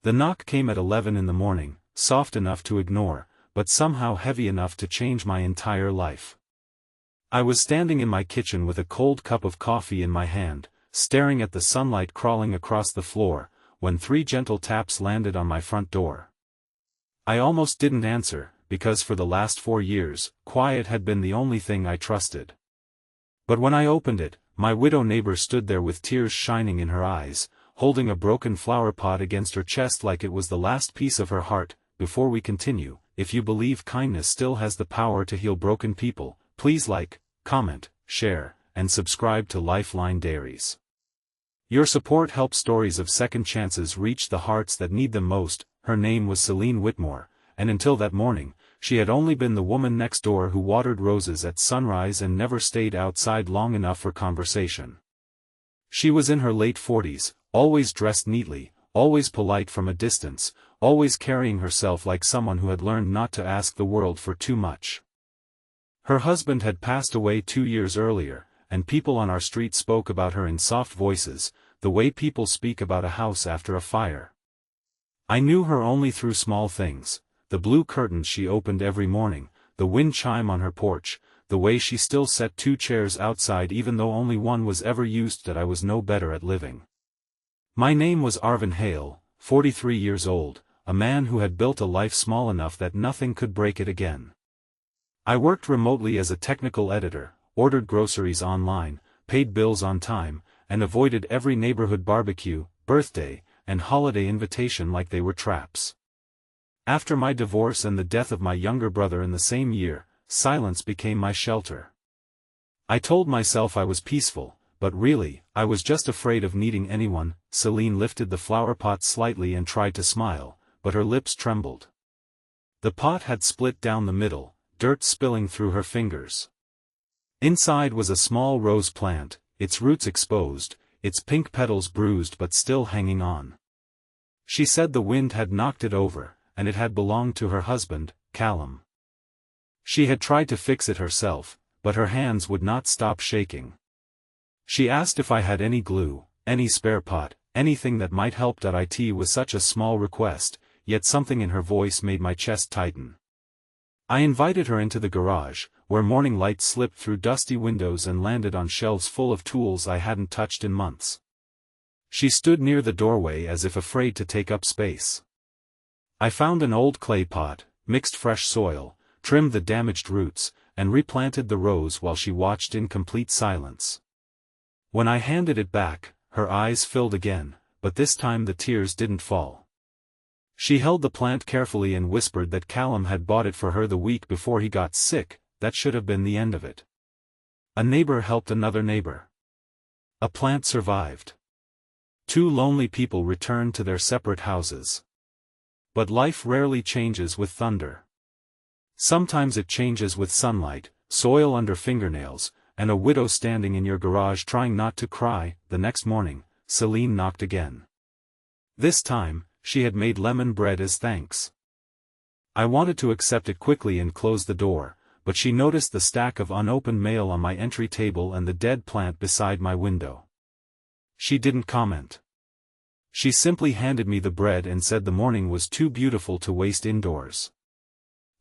The knock came at 11 in the morning, soft enough to ignore, but somehow heavy enough to change my entire life. I was standing in my kitchen with a cold cup of coffee in my hand, staring at the sunlight crawling across the floor, when 3 gentle taps landed on my front door. I almost didn't answer, because for the last 4 years, quiet had been the only thing I trusted. But when I opened it, my widow neighbor stood there with tears shining in her eyes, holding a broken flower pot against her chest like it was the last piece of her heart. Before we continue, if you believe kindness still has the power to heal broken people, please like, comment, share, and subscribe to Lifeline Diaries. Your support helps stories of second chances reach the hearts that need them most. Her name was Celine Whitmore, and until that morning, she had only been the woman next door who watered roses at sunrise and never stayed outside long enough for conversation. She was in her late 40s, always dressed neatly, always polite from a distance, always carrying herself like someone who had learned not to ask the world for too much. Her husband had passed away 2 years earlier, and people on our street spoke about her in soft voices, the way people speak about a house after a fire. I knew her only through small things, the blue curtains she opened every morning, the wind chime on her porch, the way she still set 2 chairs outside even though only one was ever used. That I was no better at living. My name was Arvin Hale, 43 years old, a man who had built a life small enough that nothing could break it again. I worked remotely as a technical editor, ordered groceries online, paid bills on time, and avoided every neighborhood barbecue, birthday, and holiday invitation like they were traps. After my divorce and the death of my younger brother in the same year, silence became my shelter. I told myself I was peaceful, but really, I was just afraid of needing anyone. Celine lifted the flower pot slightly and tried to smile, but her lips trembled. The pot had split down the middle, dirt spilling through her fingers. Inside was a small rose plant, its roots exposed, its pink petals bruised but still hanging on. She said the wind had knocked it over, and it had belonged to her husband, Callum. She had tried to fix it herself, but her hands would not stop shaking. She asked if I had any glue, any spare pot, anything that might help. It was such a small request, yet something in her voice made my chest tighten. I invited her into the garage, where morning light slipped through dusty windows and landed on shelves full of tools I hadn't touched in months. She stood near the doorway as if afraid to take up space. I found an old clay pot, mixed fresh soil, trimmed the damaged roots, and replanted the rose while she watched in complete silence. When I handed it back, her eyes filled again, but this time the tears didn't fall. She held the plant carefully and whispered that Callum had bought it for her the week before he got sick. That should have been the end of it. A neighbor helped another neighbor. A plant survived. 2 lonely people returned to their separate houses. But life rarely changes with thunder. Sometimes it changes with sunlight, soil under fingernails, and a widow standing in your garage trying not to cry. The next morning, Celine knocked again. This time, she had made lemon bread as thanks. I wanted to accept it quickly and close the door, but she noticed the stack of unopened mail on my entry table and the dead plant beside my window. She didn't comment. She simply handed me the bread and said the morning was too beautiful to waste indoors.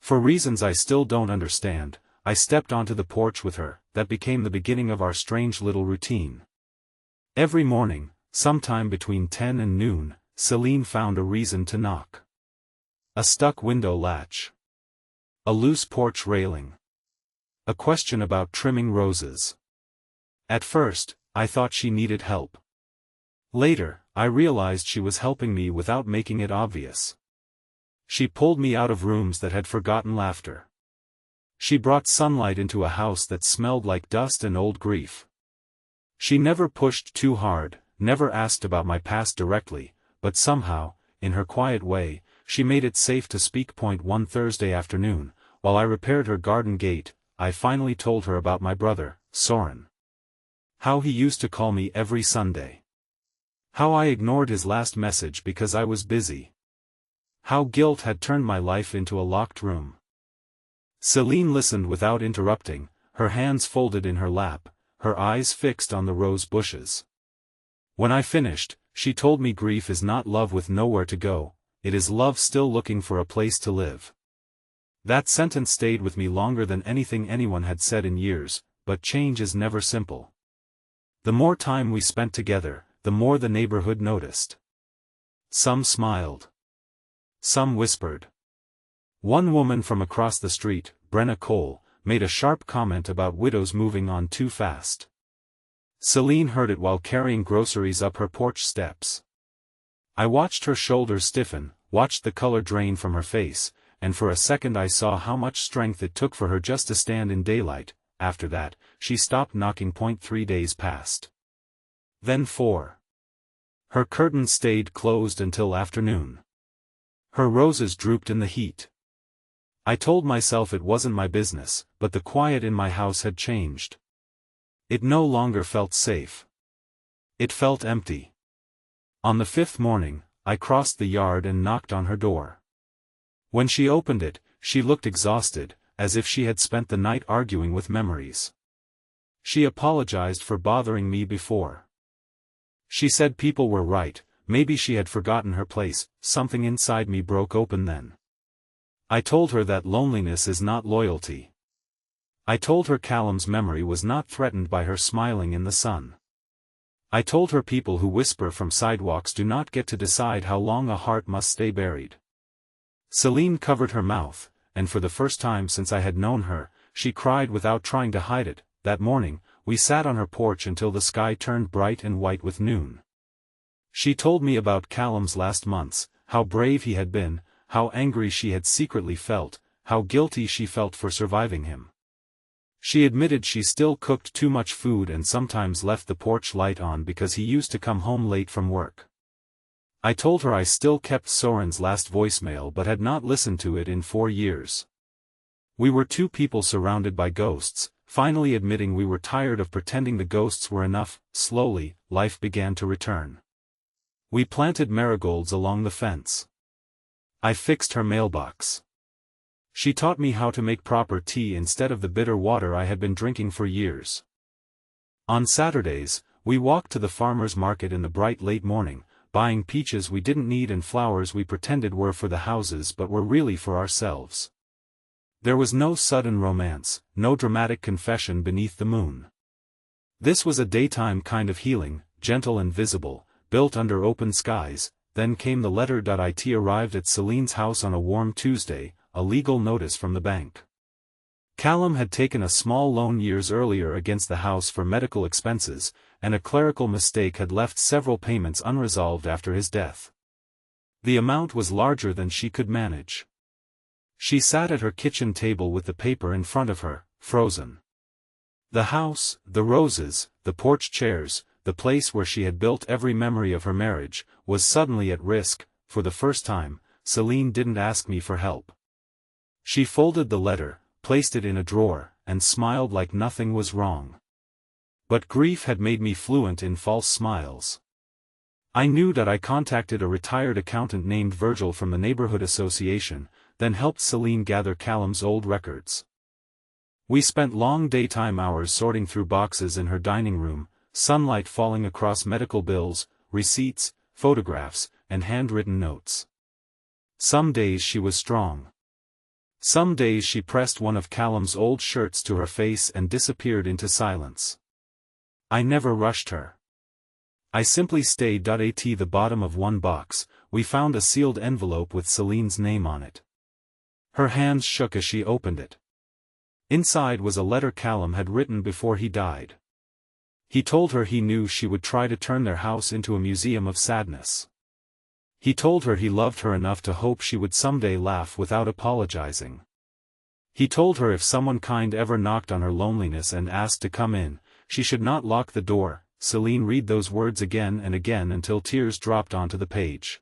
For reasons I still don't understand, I stepped onto the porch with her. That became the beginning of our strange little routine. Every morning, sometime between 10 and noon, Celine found a reason to knock. A stuck window latch. A loose porch railing. A question about trimming roses. At first, I thought she needed help. Later, I realized she was helping me without making it obvious. She pulled me out of rooms that had forgotten laughter. She brought sunlight into a house that smelled like dust and old grief. She never pushed too hard, never asked about my past directly, but somehow, in her quiet way, she made it safe to speak. One Thursday afternoon, while I repaired her garden gate, I finally told her about my brother, Soren. How he used to call me every Sunday. How I ignored his last message because I was busy. How guilt had turned my life into a locked room. Celine listened without interrupting, her hands folded in her lap, her eyes fixed on the rose bushes. When I finished, she told me grief is not love with nowhere to go, it is love still looking for a place to live. That sentence stayed with me longer than anything anyone had said in years, but change is never simple. The more time we spent together, the more the neighborhood noticed. Some smiled. Some whispered. One woman from across the street, Brenna Cole, made a sharp comment about widows moving on too fast. Celine heard it while carrying groceries up her porch steps. I watched her shoulders stiffen, watched the color drain from her face, and for a second I saw how much strength it took for her just to stand in daylight. After that, she stopped knocking. 3 days passed. Then 4. Her curtains stayed closed until afternoon. Her roses drooped in the heat. I told myself it wasn't my business, but the quiet in my house had changed. It no longer felt safe. It felt empty. On the 5th morning, I crossed the yard and knocked on her door. When she opened it, she looked exhausted, as if she had spent the night arguing with memories. She apologized for bothering me before. She said people were right, maybe she had forgotten her place. Something inside me broke open then. I told her that loneliness is not loyalty. I told her Callum's memory was not threatened by her smiling in the sun. I told her people who whisper from sidewalks do not get to decide how long a heart must stay buried. Celine covered her mouth, and for the first time since I had known her, she cried without trying to hide it. That morning, we sat on her porch until the sky turned bright and white with noon. She told me about Callum's last months, how brave he had been, how angry she had secretly felt, how guilty she felt for surviving him. She admitted she still cooked too much food and sometimes left the porch light on because he used to come home late from work. I told her I still kept Soren's last voicemail but had not listened to it in 4 years. We were two people surrounded by ghosts, finally admitting we were tired of pretending the ghosts were enough. Slowly, life began to return. We planted marigolds along the fence. I fixed her mailbox. She taught me how to make proper tea instead of the bitter water I had been drinking for years. On Saturdays, we walked to the farmer's market in the bright late morning, buying peaches we didn't need and flowers we pretended were for the houses but were really for ourselves. There was no sudden romance, no dramatic confession beneath the moon. This was a daytime kind of healing, gentle and visible, built under open skies. Then came the letter. It arrived at Celine's house on a warm Tuesday, a legal notice from the bank. Callum had taken a small loan years earlier against the house for medical expenses, and a clerical mistake had left several payments unresolved after his death. The amount was larger than she could manage. She sat at her kitchen table with the paper in front of her, frozen. The house, the roses, the porch chairs, the place where she had built every memory of her marriage, was suddenly at risk. For the first time, Celine didn't ask me for help. She folded the letter, placed it in a drawer, and smiled like nothing was wrong. But grief had made me fluent in false smiles. I knew that. I contacted a retired accountant named Virgil from the neighborhood association, then helped Celine gather Callum's old records. We spent long daytime hours sorting through boxes in her dining room, sunlight falling across medical bills, receipts, photographs, and handwritten notes. Some days she was strong. Some days she pressed one of Callum's old shirts to her face and disappeared into silence. I never rushed her. I simply stayed. At the bottom of one box, we found a sealed envelope with Celine's name on it. Her hands shook as she opened it. Inside was a letter Callum had written before he died. He told her he knew she would try to turn their house into a museum of sadness. He told her he loved her enough to hope she would someday laugh without apologizing. He told her if someone kind ever knocked on her loneliness and asked to come in, she should not lock the door. Celine read those words again and again until tears dropped onto the page.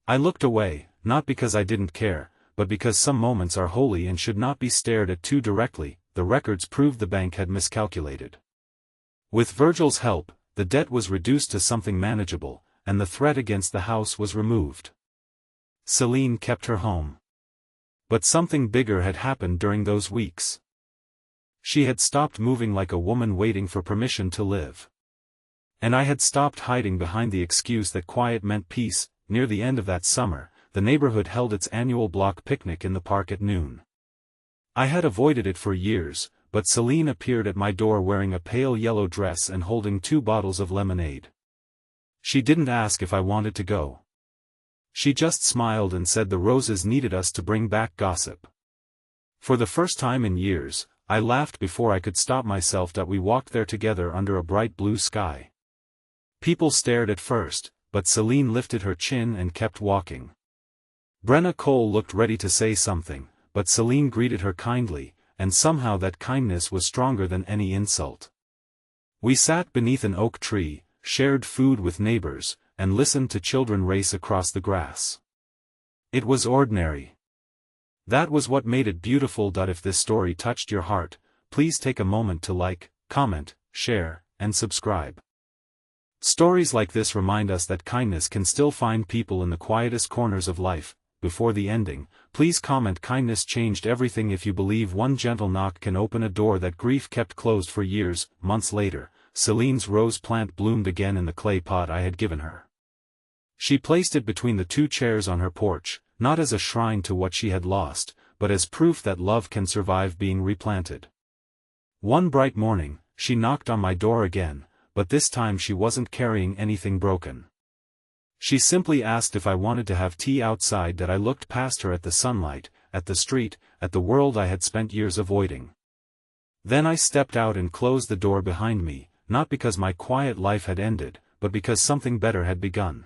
I looked away, not because I didn't care, but because some moments are holy and should not be stared at too directly. The records proved the bank had miscalculated. With Virgil's help, the debt was reduced to something manageable, and the threat against the house was removed. Celine kept her home. But something bigger had happened during those weeks. She had stopped moving like a woman waiting for permission to live. And I had stopped hiding behind the excuse that quiet meant peace. Near the end of that summer, the neighborhood held its annual block picnic in the park at noon. I had avoided it for years, but Celine appeared at my door wearing a pale yellow dress and holding 2 bottles of lemonade. She didn't ask if I wanted to go. She just smiled and said the roses needed us to bring back gossip. For the first time in years, I laughed before I could stop myself that we walked there together under a bright blue sky. People stared at first, but Celine lifted her chin and kept walking. Brenna Cole looked ready to say something, but Celine greeted her kindly, and somehow that kindness was stronger than any insult. We sat beneath an oak tree, shared food with neighbors, and listened to children race across the grass. It was ordinary. That was what made it beautiful. If this story touched your heart, please take a moment to like, comment, share, and subscribe. Stories like this remind us that kindness can still find people in the quietest corners of life. Before the ending, please comment kindness changed everything if you believe one gentle knock can open a door that grief kept closed for years. Months later, Celine's rose plant bloomed again in the clay pot I had given her. She placed it between the 2 chairs on her porch, not as a shrine to what she had lost, but as proof that love can survive being replanted. One bright morning, she knocked on my door again, but this time she wasn't carrying anything broken. She simply asked if I wanted to have tea outside. That I looked past her at the sunlight, at the street, at the world I had spent years avoiding. Then I stepped out and closed the door behind me, not because my quiet life had ended, but because something better had begun.